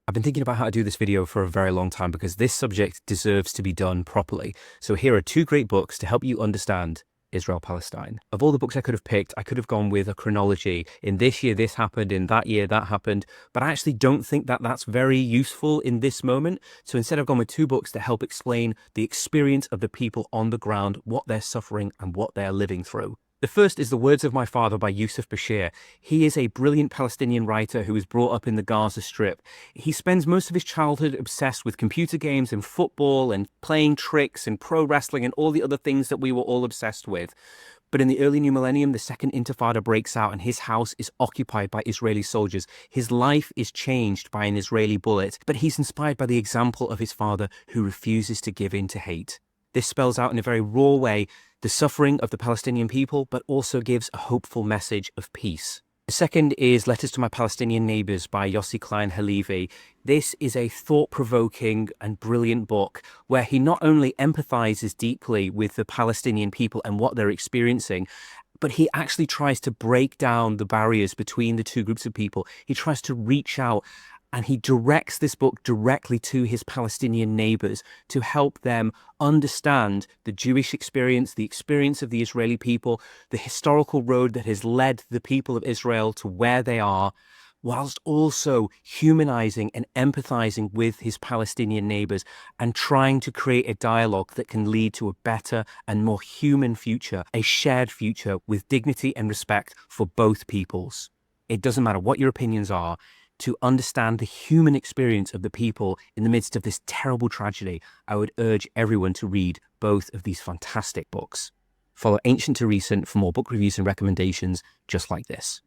I've been thinking about how to do this video for a very long time because this subject deserves to be done properly. So here are two great books to help you understand Israel-Palestine. Of all the books I could have picked, I could have gone with a chronology. In this year, this happened. In that year, that happened. But I actually don't think that that's very useful in this moment. So instead, I've gone with two books to help explain the experience of the people on the ground, what they're suffering and what they're living through. The first is The Words of My Father by Yusuf Bashir. He is a brilliant Palestinian writer who was brought up in the Gaza Strip. He spends most of his childhood obsessed with computer games and football and playing tricks and pro wrestling and all the other things that we were all obsessed with. But in the early new millennium, the second intifada breaks out and his house is occupied by Israeli soldiers. His life is changed by an Israeli bullet, but he's inspired by the example of his father who refuses to give in to hate. This spells out in a very raw way the suffering of the Palestinian people, but also gives a hopeful message of peace. The second is Letters to My Palestinian Neighbours by Yossi, Klein, Halevi. This is a thought-provoking and brilliant book where he not only empathizes deeply with the Palestinian people and what they're experiencing, but he actually tries to break down the barriers between the two groups of people. He tries to reach out and he directs this book directly to his Palestinian neighbors to help them understand the Jewish experience, the experience of the Israeli people, the historical road that has led the people of Israel to where they are, whilst also humanizing and empathizing with his Palestinian neighbors and trying to create a dialogue that can lead to a better and more human future, a shared future with dignity and respect for both peoples. It doesn't matter what your opinions are. To understand the human experience of the people in the midst of this terrible tragedy, I would urge everyone to read both of these fantastic books. Follow Ancient to Recent for more book reviews and recommendations just like this.